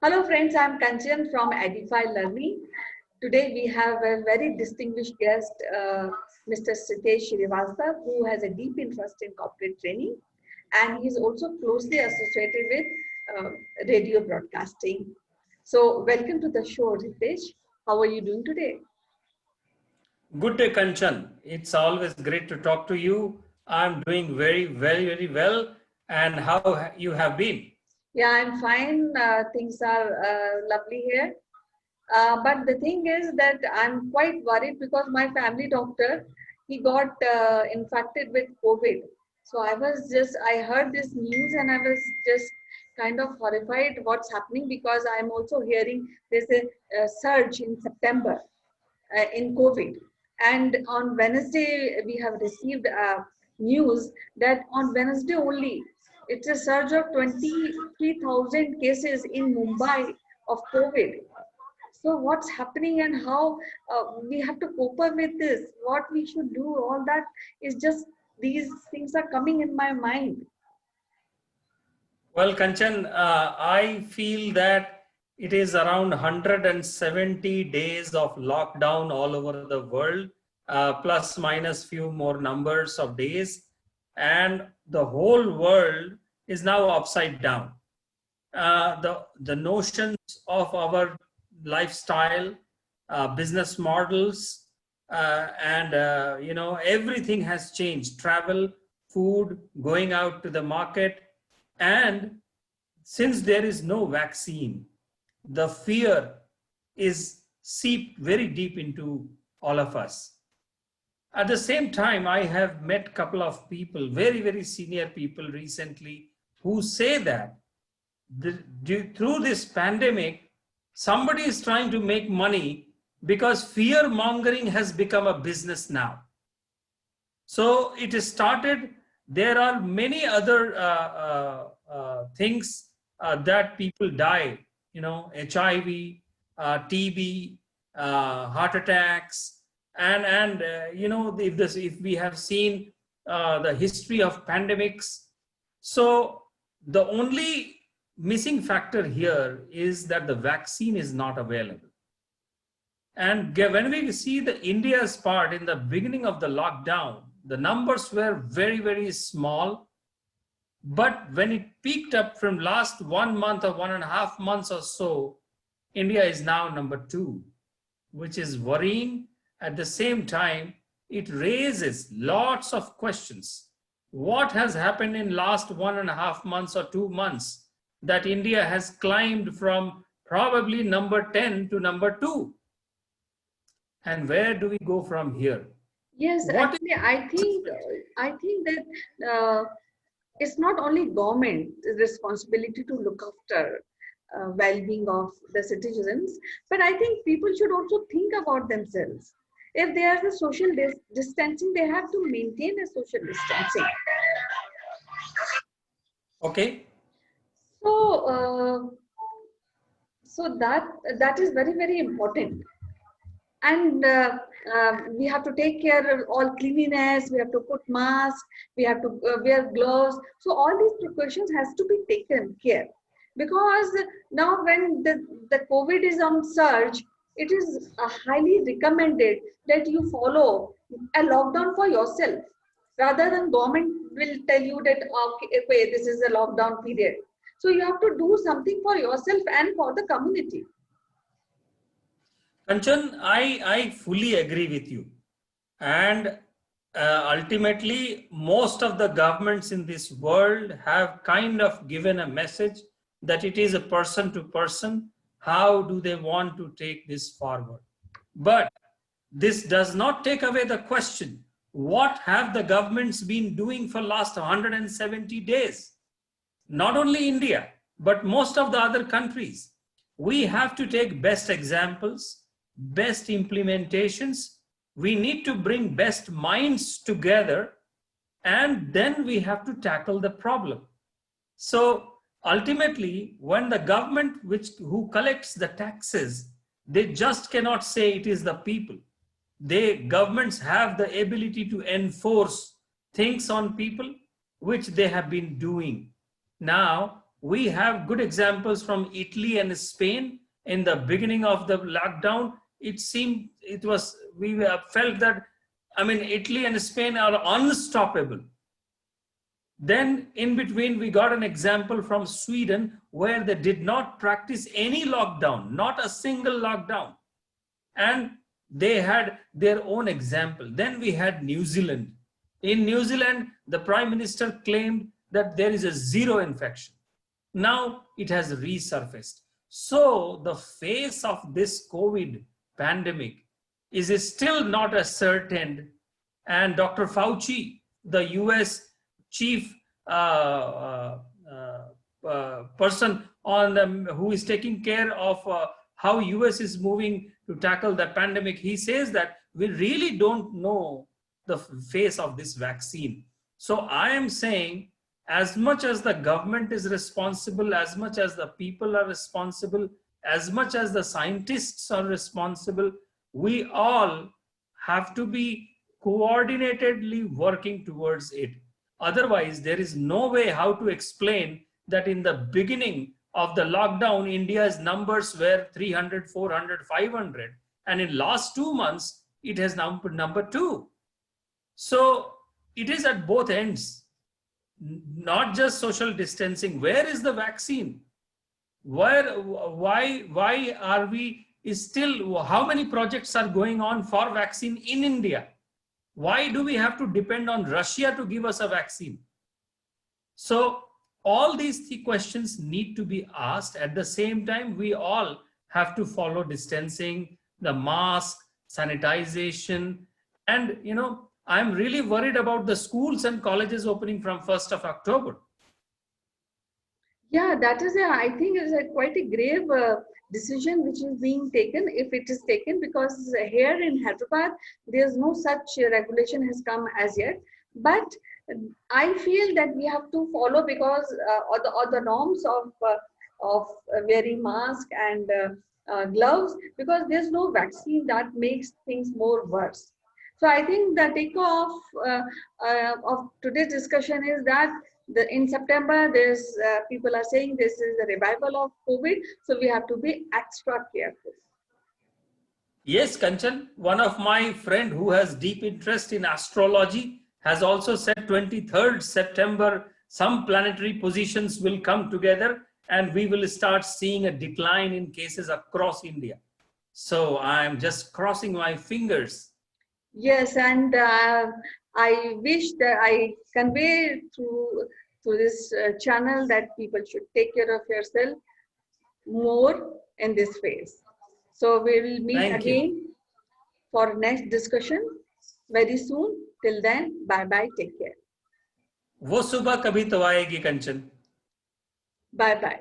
Hello friends, I'm Kanchan from Edify Learning. Today we have a very distinguished guest, Mr. Sitesh Srivastava, who has a deep interest in corporate training, and he's also closely associated with radio broadcasting. So welcome to the show, Sitesh. How are you doing today? Good day, Kanchan. It's always great to talk to you. I'm doing very well. And how you have been? Yeah, I'm fine. Things are lovely here. But the thing is that I'm quite worried because my family doctor, he got infected with COVID. So I heard this news and I was just kind of horrified what's happening because I'm also hearing there's a surge in September in COVID. And on Wednesday, we have received news that on Wednesday only, it's a surge of 23,000 cases in Mumbai of COVID. So what's happening and how we have to cope up with this, what we should do, all that is just, these things are coming in my mind. Well, Kanchan, I feel that it is around 170 days of lockdown all over the world, plus minus few more numbers of days. And the whole world is now upside down. The notions of our lifestyle, business models, and everything has changed. Travel, food, going out to the market, and since there is no vaccine, the fear is seeped very deep into all of us. At the same time, I have met a couple of people, very senior people recently, who say that through this pandemic, somebody is trying to make money because fear mongering has become a business now. So it is started. There are many other things that people die, HIV, TB, heart attacks, and if we have seen the history of pandemics. So the only missing factor here is that the vaccine is not available. And when we see the India's part in the beginning of the lockdown, the numbers were very small. But when it peaked up from last 1 month or 1.5 months or so, India is now number 2, which is worrying. At the same time, it raises lots of questions. What has happened in last 1.5 months or 2 months that India has climbed from probably number 10 to number 2? And where do we go from here? Yes, actually, I think that it's not only government responsibility to look after well-being of the citizens, but I think people should also think about themselves. If there is a social distancing, they have to maintain a social distancing. Okay. So that is very important. And we have to take care of all cleanliness, we have to put masks, we have to wear gloves. So all these precautions has to be taken care, because now when the COVID is on surge, it is highly recommended that you follow a lockdown for yourself, rather than government will tell you that okay, this is a lockdown period. So you have to do something for yourself and for the community. Kanchan, I fully agree with you. And ultimately, most of the governments in this world have kind of given a message that it is a person to person. How do they want to take this forward? But this does not take away the question, what have the governments been doing for last 170 days? Not only India, but most of the other countries. We have to take best examples, best implementations. We need to bring best minds together, and then we have to tackle the problem. So ultimately, when the government who collects the taxes, they just cannot say it is the people. Governments have the ability to enforce things on people, which they have been doing. Now, We have good examples from Italy and Spain. In the beginning of the lockdown, we felt that, I mean, Italy and Spain are unstoppable. Then in between, we got an example from Sweden where they did not practice any lockdown, not a single lockdown. And they had their own example. Then we had New Zealand. In New Zealand, the Prime Minister claimed that there is a zero infection. Now it has resurfaced. So the face of this COVID pandemic is still not ascertained. And Dr. Fauci, the US chief person who is taking care of how US is moving to tackle the pandemic, he says that we really don't know the face of this vaccine. So I am saying, as much as the government is responsible, as much as the people are responsible, as much as the scientists are responsible, we all have to be coordinatedly working towards it. Otherwise, there is no way how to explain that in the beginning of the lockdown, India's numbers were 300, 400, 500. And in last 2 months, it has number 2. So it is at both ends. Not just social distancing. Where is the vaccine? Why are we still, how many projects are going on for vaccine in India? Why do we have to depend on Russia to give us a vaccine? So all these 3 questions need to be asked. At the same time, we all have to follow distancing, the mask, sanitization, and I'm really worried about the schools and colleges opening from 1st of October. Yeah, that is I think is quite a grave decision which is being taken, if it is taken, because here in Hyderabad, there's no such regulation has come as yet. But I feel that we have to follow, because or the norms of wearing mask and gloves, because there's no vaccine that makes things more worse. So I think the takeoff of today's discussion is that in September, there's people are saying this is the revival of COVID, so we have to be extra careful. Yes, Kanchan, one of my friend who has deep interest in astrology has also said 23rd September, some planetary positions will come together and we will start seeing a decline in cases across India. So I'm just crossing my fingers. Yes, and I wish that I convey through this channel that people should take care of yourself more in this phase. So we will meet again for next discussion very soon. Till then, bye-bye. Take care. वो सुबह कभी तो आएगी कंचन. Bye-bye.